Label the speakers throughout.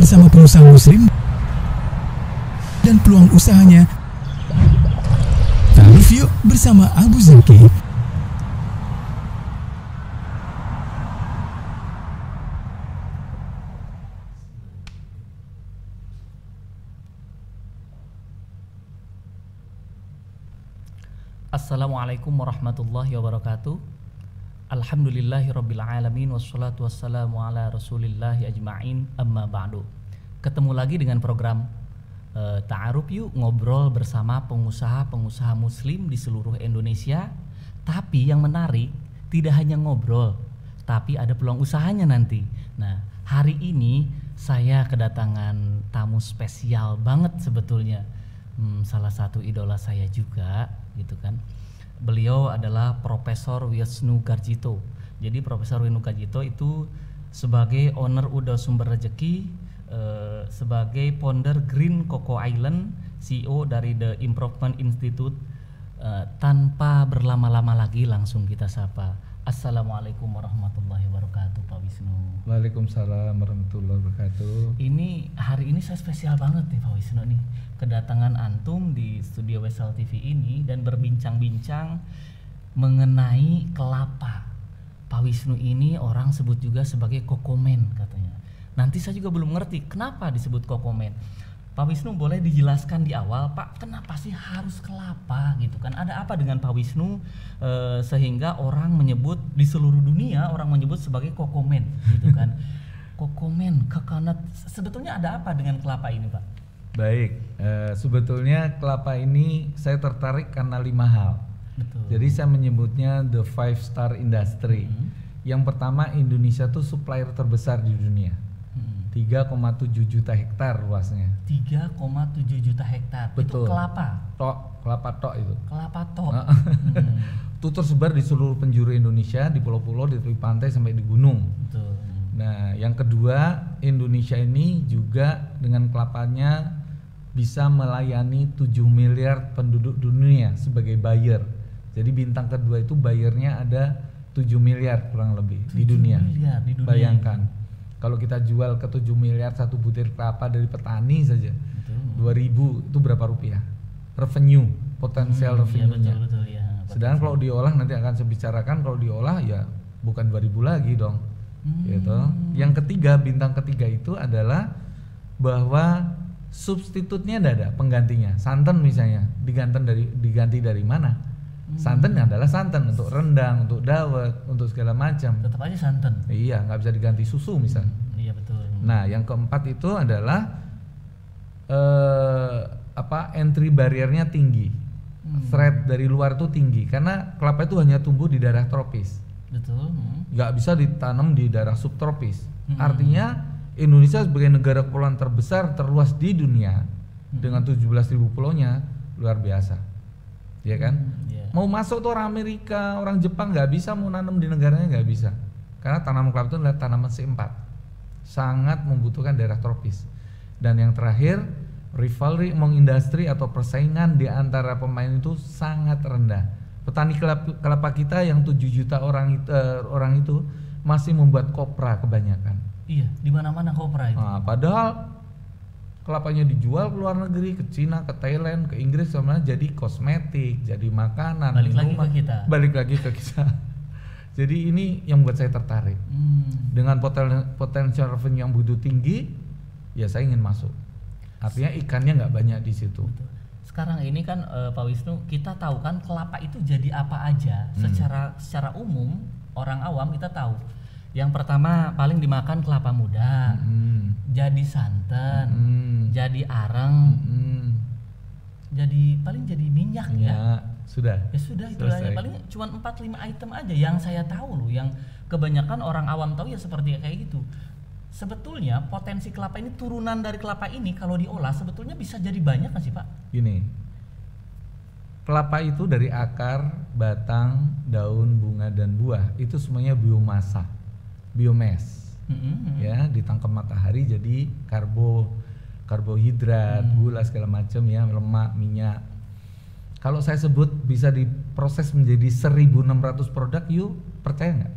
Speaker 1: bersama pengusaha muslim dan peluang usahanya. Taaruf yuk bersama Abu Zaki.
Speaker 2: Assalamualaikum warahmatullahi wabarakatuh. Alhamdulillahirabbil alamin wassalatu wassalamu ala rasulillahi ajma'in, amma ba'du. Ketemu lagi dengan program Ta'aruf yuk, ngobrol bersama pengusaha-pengusaha muslim di seluruh Indonesia. Tapi yang menarik tidak hanya ngobrol, tapi ada peluang usahanya nanti. Nah, hari ini saya kedatangan tamu spesial banget sebetulnya. Salah satu idola saya juga gitu kan. Beliau adalah Profesor Wisnu Garjito. Jadi Profesor Wisnu Garjito itu sebagai owner Uda Sumber Rejeki, sebagai founder Green Coco Island, CEO dari The Improvement Institute. Tanpa berlama-lama lagi langsung kita sapa. Assalamualaikum warahmatullahi wabarakatuh, Pak Wisnu.
Speaker 3: Waalaikumsalam warahmatullahi wabarakatuh.
Speaker 2: Ini hari ini saya spesial banget nih Pak Wisnu nih, kedatangan antum di studio Wesal TV ini dan berbincang-bincang mengenai kelapa. Pak Wisnu ini orang sebut juga sebagai kokomen katanya. Nanti saya juga belum ngerti kenapa disebut kokomen. Pak Wisnu boleh dijelaskan di awal, Pak, kenapa sih harus kelapa gitu kan? Ada apa dengan Pak Wisnu sehingga orang menyebut di seluruh dunia orang menyebut sebagai kokomen gitu kan? Kokomen, coconut, sebetulnya ada apa dengan kelapa ini, Pak?
Speaker 3: Baik, sebetulnya kelapa ini saya tertarik karena 5 hal.
Speaker 2: Betul.
Speaker 3: Jadi saya menyebutnya the 5 star industry. Yang pertama, Indonesia tuh supplier terbesar di dunia. 3,7 juta hektar luasnya.
Speaker 2: 3,7 juta hektar.
Speaker 3: Betul.
Speaker 2: Itu kelapa.
Speaker 3: Kelapa tok itu.
Speaker 2: Kelapa tok.
Speaker 3: Itu tersebar di seluruh penjuru Indonesia, di pulau-pulau, di tepi pantai sampai di gunung.
Speaker 2: Betul.
Speaker 3: Nah, yang kedua, Indonesia ini juga dengan kelapanya bisa melayani 7 miliar penduduk dunia sebagai buyer. Jadi bintang kedua itu buyernya ada 7 miliar kurang lebih di dunia.
Speaker 2: Di dunia.
Speaker 3: Bayangkan. Kalau kita jual ke 7 miliar satu butir kelapa dari petani saja, 2000 itu berapa rupiah? Revenue, potensial revenue-nya.
Speaker 2: Iya, betul, ya.
Speaker 3: Sedangkan kalau diolah, nanti akan saya bicarakan, kalau diolah ya bukan 2000 lagi dong. Gitu. Yang ketiga, bintang ketiga itu adalah bahwa substitutnya ada penggantinya. Santan misalnya, diganti dari mana? Santan adalah santan untuk rendang, untuk dawet, untuk segala macam.
Speaker 2: Tetap aja santan.
Speaker 3: Iya, nggak bisa diganti susu misalnya.
Speaker 2: Iya betul.
Speaker 3: Nah, yang keempat itu adalah entry barriernya tinggi, threat dari luar itu tinggi, karena kelapa itu hanya tumbuh di daerah tropis.
Speaker 2: Betul.
Speaker 3: Nggak bisa ditanam di daerah subtropis. Artinya Indonesia sebagai negara kepulauan terbesar terluas di dunia dengan 17.000 pulaunya, luar biasa, ya kan? Mau masuk tuh orang Amerika, orang Jepang nggak bisa, mau nanam di negaranya nggak bisa, karena tanaman kelapa itu adalah tanaman C4, sangat membutuhkan daerah tropis. Dan yang terakhir, rivalry among industry atau persaingan di antara pemain itu sangat rendah. Petani kelapa kita yang 7 juta orang itu masih membuat kopra kebanyakan.
Speaker 2: Iya, di mana-mana kopra itu.
Speaker 3: Nah, padahal kelapanya dijual ke luar negeri, ke Cina, ke Thailand, ke Inggris, sebenarnya jadi kosmetik, jadi makanan,
Speaker 2: minuman.
Speaker 3: Balik lagi ke kita. Jadi ini yang membuat saya tertarik. Dengan potensial revenue yang begitu tinggi, ya saya ingin masuk. Artinya ikannya nggak banyak di situ.
Speaker 2: Betul. Sekarang ini kan Pak Wisnu, kita tahu kan kelapa itu jadi apa aja. Secara umum orang awam kita tahu. Yang pertama paling dimakan kelapa muda, jadi santan, jadi areng, jadi paling jadi minyak ya.
Speaker 3: Sudah.
Speaker 2: Ya sudah, itu aja. Paling cuma 4-5 item aja yang saya tahu loh, yang kebanyakan orang awam tahu ya seperti kayak gitu. Sebetulnya potensi kelapa ini, turunan dari kelapa ini kalau diolah sebetulnya bisa jadi banyak nggak sih Pak?
Speaker 3: Gini, kelapa itu dari akar, batang, daun, bunga dan buah itu semuanya biomasa. Biomass, ya, ditangkap matahari jadi karbohidrat, gula segala macam ya, lemak, minyak. Kalau saya sebut bisa diproses menjadi 1.600 produk, you percaya nggak?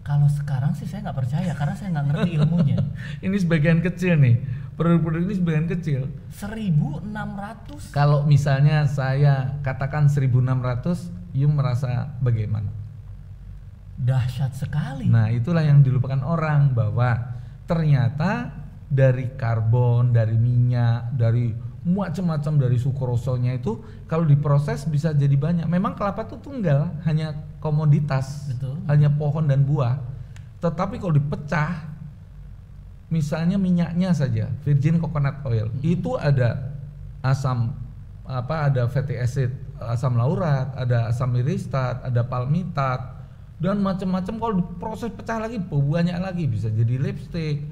Speaker 2: Kalau sekarang sih saya nggak percaya karena saya nggak ngerti ilmunya.
Speaker 3: Ini sebagian kecil nih, produk-produk ini sebagian kecil.
Speaker 2: 1.600.
Speaker 3: Kalau misalnya saya katakan 1.600, you merasa bagaimana?
Speaker 2: Dahsyat sekali.
Speaker 3: Nah, itulah yang dilupakan orang, bahwa ternyata dari karbon, dari minyak, dari macam-macam, dari sukrosonya itu kalau diproses bisa jadi banyak. Memang kelapa itu tunggal, hanya komoditas,
Speaker 2: Betul.
Speaker 3: hanya pohon dan buah. Tetapi kalau dipecah, misalnya minyaknya saja, virgin coconut oil, itu ada asam ada fatty acid, asam laurat, ada asam myristat, ada palmitat, dan macam-macam. Kalau diproses pecah lagi banyak lagi, bisa jadi lipstick,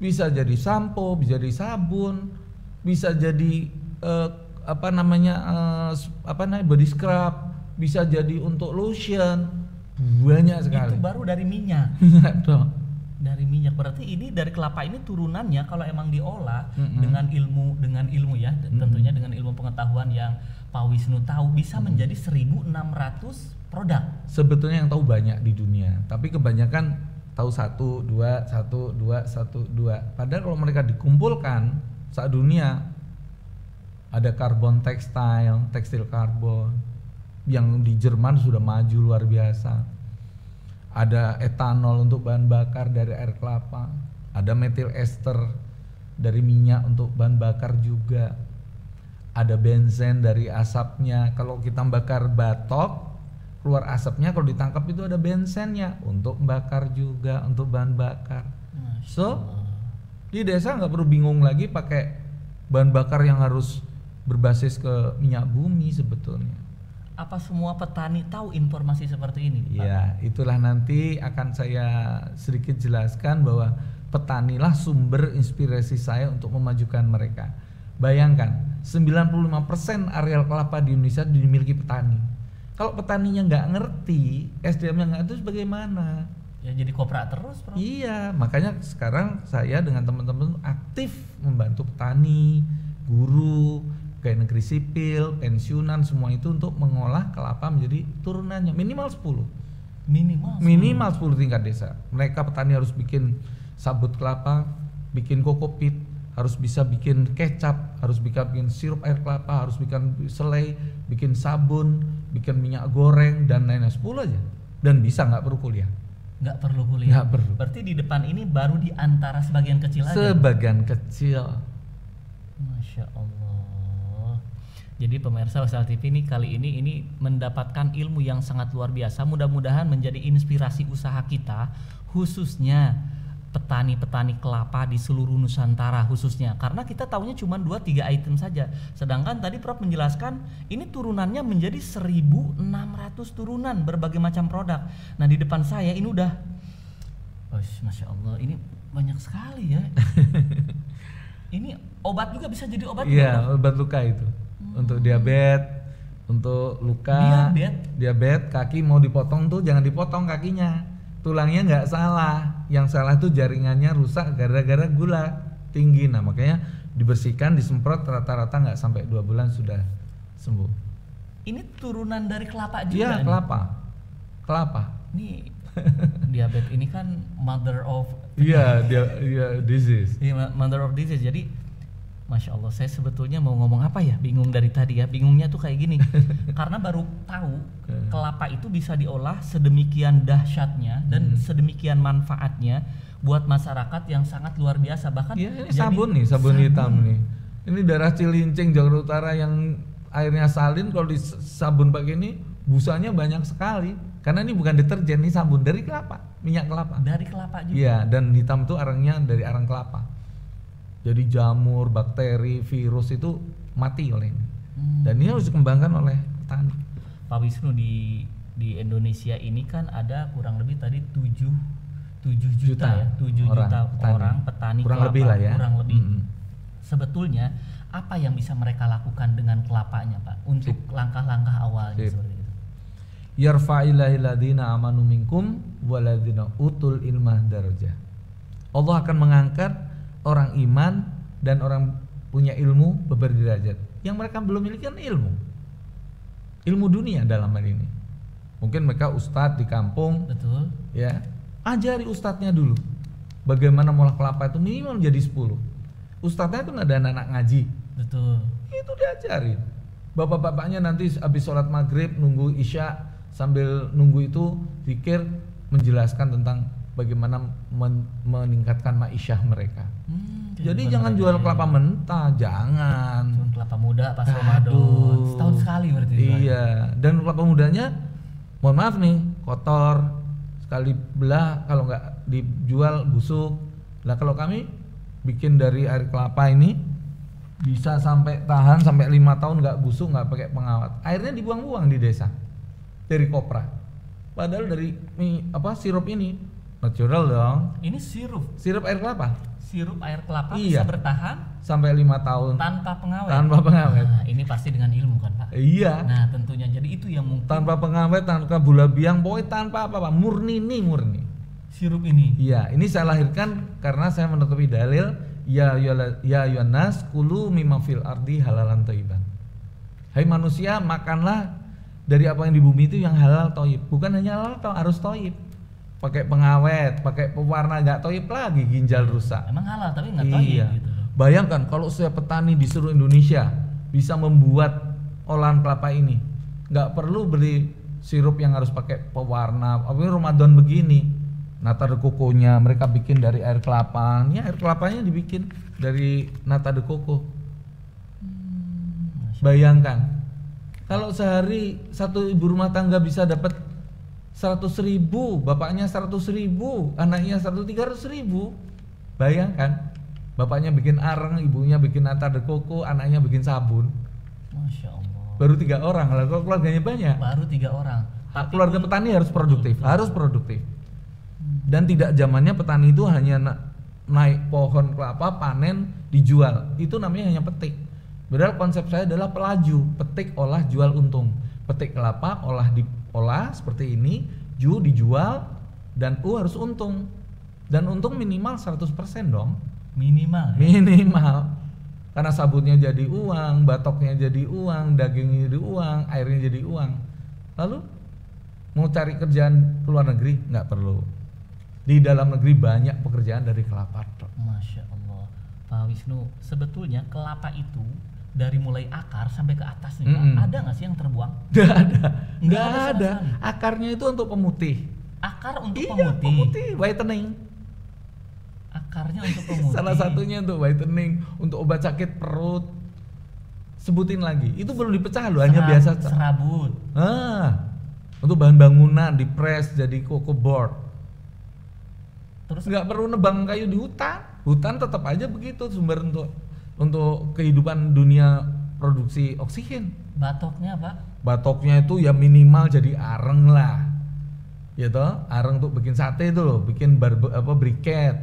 Speaker 3: bisa jadi sampo, bisa jadi sabun, bisa jadi body scrub, bisa jadi untuk lotion, banyak sekali.
Speaker 2: Itu baru dari minyak.
Speaker 3: Dong.
Speaker 2: Dari minyak, berarti ini dari kelapa ini turunannya kalau emang diolah dengan ilmu ya, tentunya dengan ilmu pengetahuan yang Pak Wisnu tahu, bisa menjadi 1.600 produk.
Speaker 3: Sebetulnya yang tahu banyak di dunia, tapi kebanyakan tahu 1, 2. Padahal kalau mereka dikumpulkan saat dunia, ada karbon tekstil karbon yang di Jerman sudah maju luar biasa. Ada etanol untuk bahan bakar dari air kelapa, ada metil ester dari minyak untuk bahan bakar juga, ada benzen dari asapnya. Kalau kita bakar batok, keluar asapnya, kalau ditangkap itu ada benzennya untuk bakar juga, untuk bahan bakar. So di desa nggak perlu bingung lagi pakai bahan bakar yang harus berbasis ke minyak bumi sebetulnya.
Speaker 2: Apa semua petani tahu informasi seperti ini, Pak?
Speaker 3: Ya, itulah nanti akan saya sedikit jelaskan bahwa petanilah sumber inspirasi saya untuk memajukan mereka. Bayangkan, 95% areal kelapa di Indonesia dimiliki petani. Kalau petaninya nggak ngerti, SDM-nya nggak ada, bagaimana?
Speaker 2: Ya jadi kopra terus, Bro.
Speaker 3: Iya, makanya sekarang saya dengan teman-teman aktif membantu petani, guru, pegawai negeri sipil, pensiunan, semua itu untuk mengolah kelapa menjadi turunannya minimal 10. Minimal 10 tingkat desa. Mereka petani harus bikin sabut kelapa, bikin kokopit, harus bisa bikin kecap, harus bisa bikin sirup air kelapa, harus bikin selai, bikin sabun, bikin minyak goreng, dan lain-lain. 10 aja. Dan bisa, nggak perlu kuliah.
Speaker 2: Nggak perlu kuliah.
Speaker 3: Nggak perlu.
Speaker 2: Berarti di depan ini baru di antara sebagian kecil aja.
Speaker 3: Sebagian kecil.
Speaker 2: Masya Allah. Jadi pemirsa Wasal TV ini kali ini mendapatkan ilmu yang sangat luar biasa. Mudah-mudahan menjadi inspirasi usaha kita, khususnya petani-petani kelapa di seluruh Nusantara khususnya. Karena kita tahunya cuma 2-3 item saja. Sedangkan tadi Prof menjelaskan ini turunannya menjadi 1.600 turunan berbagai macam produk. Nah di depan saya ini udah, Masya Allah, ini banyak sekali ya. Ini obat juga bisa jadi obat.
Speaker 3: Iya, obat luka itu. Untuk diabetes, untuk luka, diabetes, kaki mau dipotong tuh jangan dipotong kakinya. Tulangnya nggak salah, yang salah tuh jaringannya rusak gara-gara gula tinggi. Nah makanya dibersihkan, disemprot, rata-rata nggak sampai 2 bulan sudah sembuh.
Speaker 2: Ini turunan dari kelapa juga.
Speaker 3: Iya, kelapa.
Speaker 2: Nih diabetes ini kan mother of
Speaker 3: disease.
Speaker 2: Iya, mother of disease. Jadi Masya Allah, saya sebetulnya mau ngomong apa ya, bingung dari tadi ya. Bingungnya tuh kayak gini, karena baru tahu kelapa itu bisa diolah sedemikian dahsyatnya dan sedemikian manfaatnya buat masyarakat yang sangat luar biasa. Bahkan
Speaker 3: ini sabun hitam nih. Ini daerah Cilincing, Jakarta Utara yang airnya salin, kalau di sabun pakai ini busanya banyak sekali. Karena ini bukan deterjen, ini sabun dari kelapa, minyak kelapa.
Speaker 2: Dari kelapa juga.
Speaker 3: Iya, dan hitam itu arangnya dari arang kelapa. Jadi jamur, bakteri, virus itu mati oleh ini. Dan ini harus dikembangkan oleh petani.
Speaker 2: Pak Wisnu, di Indonesia ini kan ada kurang lebih tadi 7 juta ya, 7 juta orang petani
Speaker 3: kurang
Speaker 2: kelapa,
Speaker 3: lebih lah ya.
Speaker 2: Kurang lebih. Sebetulnya apa yang bisa mereka lakukan dengan kelapanya, Pak, untuk langkah-langkah awalnya seperti itu?
Speaker 3: Yarfa'illahil ladzina amanu minkum waladzina utul ilma darajah. Allah akan mengangkat orang iman dan orang punya ilmu berderajat. Yang mereka belum miliki kan ilmu dunia dalam hal ini. Mungkin mereka ustadz di kampung,
Speaker 2: betul,
Speaker 3: ya, ajari ustadznya dulu. Bagaimana molah kelapa itu minimal jadi 10. Ustadznya itu ada anak ngaji.
Speaker 2: Betul.
Speaker 3: Itu diajarin. Bapak-bapaknya nanti habis sholat maghrib nunggu isya sambil nunggu itu zikir menjelaskan tentang bagaimana meningkatkan ma'isyah mereka. Jadi jangan jual kelapa mentah, jangan.
Speaker 2: Cuma kelapa muda pas Ramadan. Setahun sekali berarti.
Speaker 3: Iya, dan kelapa mudanya mohon maaf nih, kotor. Sekali belah kalau nggak dijual busuk. Lah kalau kami bikin dari air kelapa ini bisa sampai tahan sampai 5 tahun nggak busuk, nggak pakai pengawet. Airnya dibuang-buang di desa dari kopra. Padahal dari sirup ini natural dong.
Speaker 2: Ini sirup
Speaker 3: air kelapa.
Speaker 2: Sirup air kelapa
Speaker 3: Iya.
Speaker 2: bisa bertahan
Speaker 3: sampai 5 tahun
Speaker 2: tanpa pengawet.
Speaker 3: tanpa pengawet.
Speaker 2: Nah, ini pasti dengan ilmu kan Pak?
Speaker 3: Iya.
Speaker 2: Nah tentunya jadi itu yang mungkin
Speaker 3: Tanpa pengawet, tanpa gula biang, pokoknya tanpa apa-apa, murni.
Speaker 2: sirup ini.
Speaker 3: Iya, ini saya lahirkan karena saya menutupi dalil ya yunas kulu mimma fil ardi halalan thayyiban. Hai manusia, makanlah dari apa yang di bumi itu yang halal thayyib. Bukan hanya halal, harus thayyib. Pakai pengawet, pakai pewarna nggak thayyib lagi, ginjal rusak.
Speaker 2: Emang halal tapi nggak tahu
Speaker 3: Iya.
Speaker 2: gitu loh.
Speaker 3: Bayangkan kalau saya petani di seluruh Indonesia bisa membuat olahan kelapa ini, nggak perlu beli sirup yang harus pakai pewarna. Apalagi Ramadan begini, nata de coco-nya mereka bikin dari air kelapa. Ini air kelapanya dibikin dari nata de coco. Bayangkan kalau sehari satu ibu rumah tangga bisa dapat 100.000, bapaknya 100.000, anaknya 300.000. Bayangkan, bapaknya bikin areng, ibunya bikin nata de coco, anaknya bikin sabun.
Speaker 2: Masya Allah.
Speaker 3: Baru 3 orang, lah kalau keluarganya banyak.
Speaker 2: Baru 3 orang.
Speaker 3: Keluarga petani harus produktif, harus produktif. Dan tidak zamannya petani itu hanya naik pohon kelapa, panen, dijual. Itu namanya hanya petik. Padahal konsep saya adalah pelaju, petik, olah, jual, untung. Petik kelapa, olah seperti ini, dijual, dan harus untung. Dan untung minimal 100% dong.
Speaker 2: Minimal.
Speaker 3: Minimal. Karena sabunnya jadi uang, batoknya jadi uang, dagingnya jadi uang, airnya jadi uang. Lalu mau cari kerjaan ke luar negeri nggak perlu. Di dalam negeri banyak pekerjaan dari kelapa.
Speaker 2: Masya Allah. Pak Wisnu, sebetulnya kelapa itu dari mulai akar sampai ke atas nih Pak, ada nggak sih yang terbuang?
Speaker 3: Nggak ada.
Speaker 2: Nggak ada sama sekali.
Speaker 3: Akarnya itu untuk pemutih.
Speaker 2: Akar untuk
Speaker 3: Iya, pemutih, whitening.
Speaker 2: Akarnya untuk pemutih.
Speaker 3: Salah satunya untuk whitening, untuk obat sakit perut. Sebutin lagi. Itu belum dipecah loh, hanya biasa.
Speaker 2: Serabut.
Speaker 3: Untuk bahan bangunan dipres jadi coco board.
Speaker 2: Terus
Speaker 3: Nggak perlu nebang kayu di hutan. Hutan tetap aja begitu sumber untuk kehidupan dunia produksi oksigen.
Speaker 2: batoknya Pak?
Speaker 3: Batoknya itu ya minimal jadi areng lah. Ya toh, areng untuk bikin sate itu loh, bikin briket.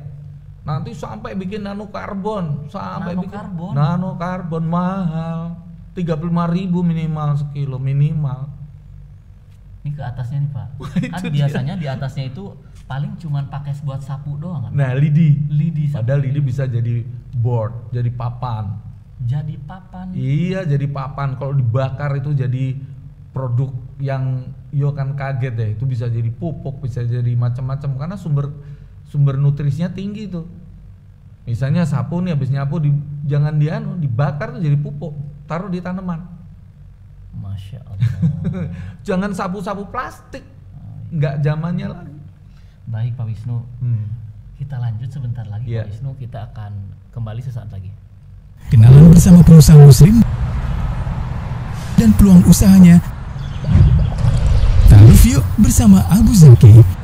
Speaker 3: Nanti sampai bikin nanokarbon, nanokarbon mahal. 35.000 minimal sekilo minimal.
Speaker 2: Ini ke atasnya nih Pak. Kan biasanya di atasnya itu paling cuman pakai buat sapu doang kan.
Speaker 3: Nah, lidi
Speaker 2: sapu.
Speaker 3: padahal lidi bisa jadi board, jadi papan.
Speaker 2: Jadi papan.
Speaker 3: Iya, jadi papan. Kalau dibakar itu jadi produk yang kan kaget deh. Itu bisa jadi pupuk, bisa jadi macam-macam karena sumber nutrisinya tinggi tuh. Misalnya sapu nih habis nyapu jangan dibakar tuh jadi pupuk, taruh di tanaman.
Speaker 2: Masya Allah.
Speaker 3: Jangan sapu-sapu plastik. Nggak zamannya lagi.
Speaker 2: Baik Pak Wisnu. Kita lanjut sebentar lagi Pak Wisnu, kita akan kembali sesaat lagi.
Speaker 1: Kenalan bersama pengusaha muslim dan peluang usahanya. Taruh yuk bersama Abu Zaki.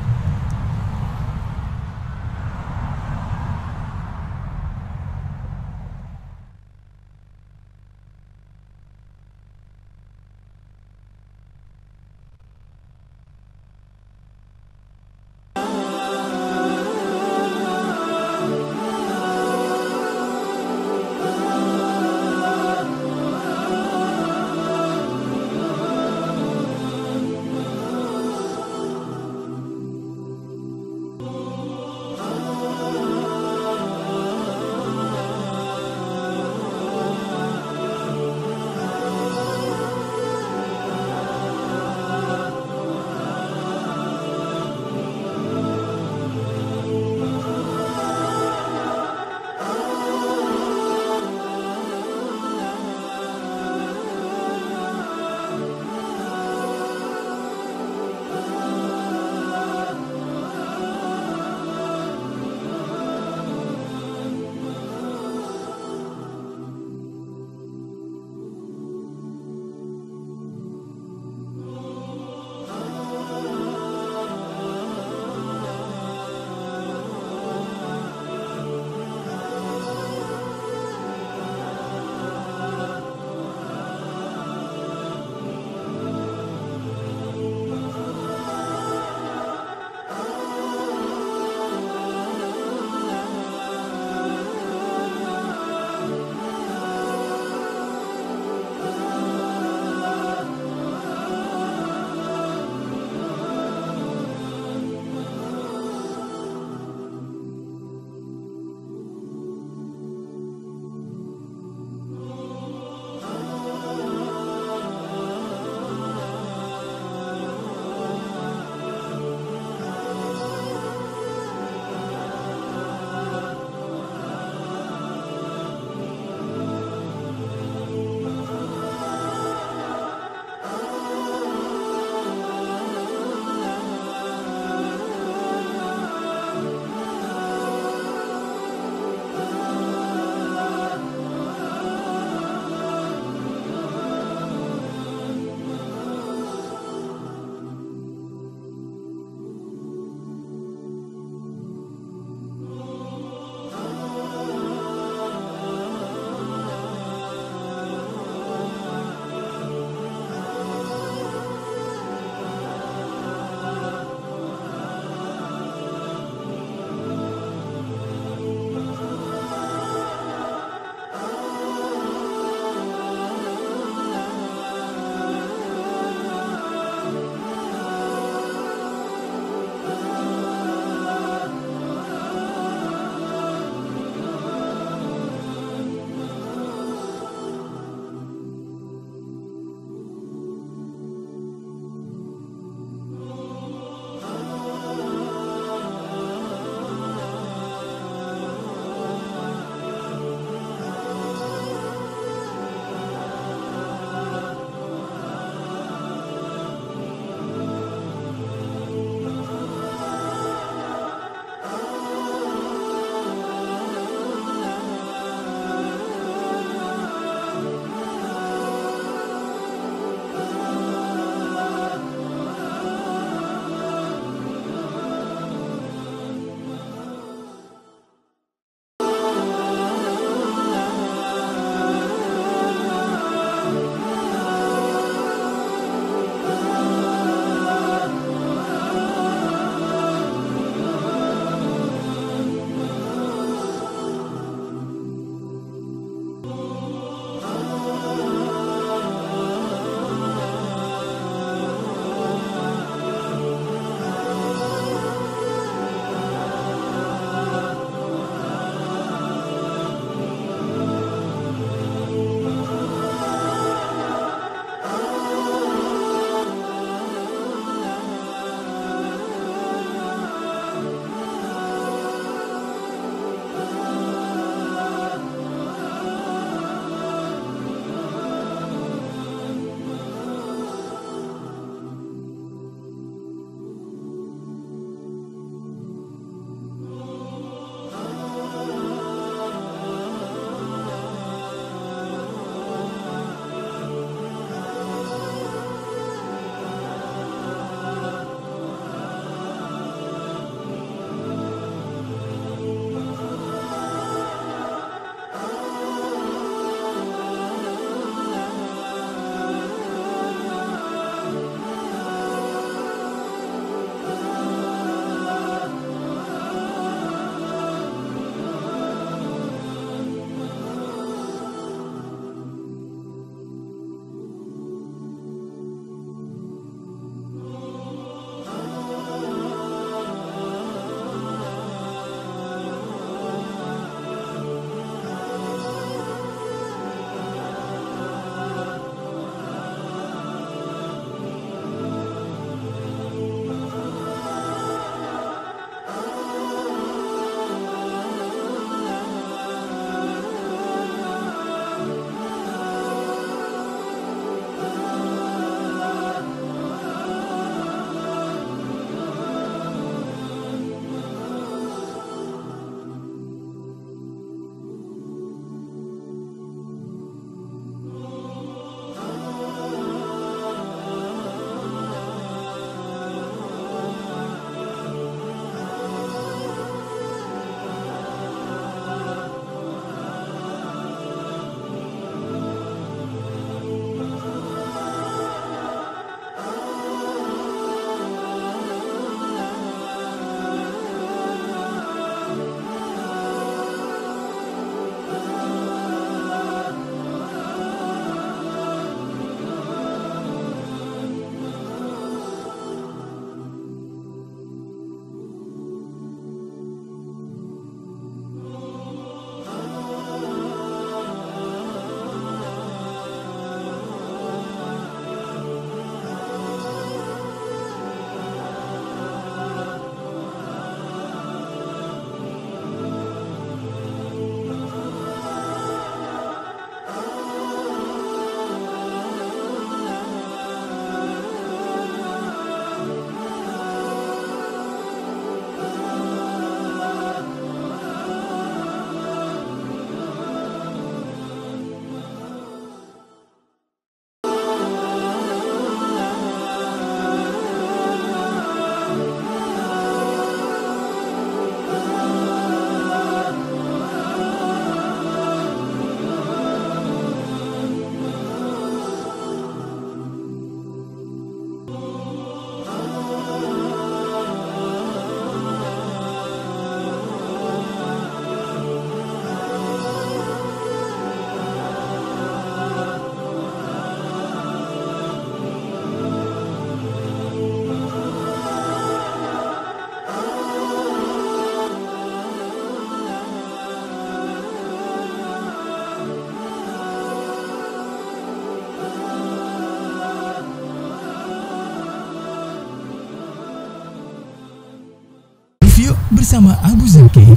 Speaker 1: bersama Abu Zaki.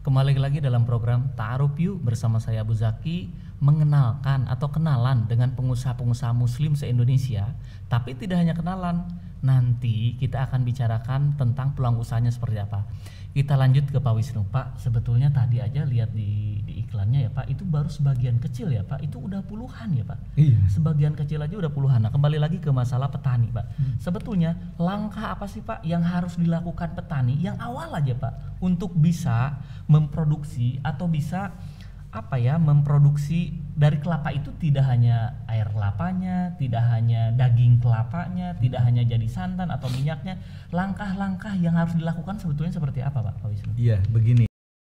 Speaker 2: Kembali lagi dalam program Ta'aruf Yuk bersama saya Abu Zaki, mengenalkan atau kenalan dengan pengusaha-pengusaha muslim se-Indonesia. Tapi tidak hanya kenalan, nanti kita akan bicarakan tentang peluang usahanya seperti apa. Kita lanjut ke Pak Wisnu. Pak, sebetulnya tadi aja lihat di iklannya ya Pak, itu baru sebagian kecil ya Pak, itu udah puluhan ya Pak.
Speaker 3: Iya.
Speaker 2: Sebagian kecil aja udah puluhan. Nah, kembali lagi ke masalah petani Pak. Sebetulnya langkah apa sih Pak yang harus dilakukan petani yang awal aja Pak untuk bisa memproduksi atau bisa memproduksi dari kelapa itu tidak hanya air kelapanya, tidak hanya daging kelapanya, tidak hanya jadi santan atau minyaknya. Langkah-langkah yang harus dilakukan sebetulnya seperti apa Pak Wisnu?
Speaker 3: Iya, begini.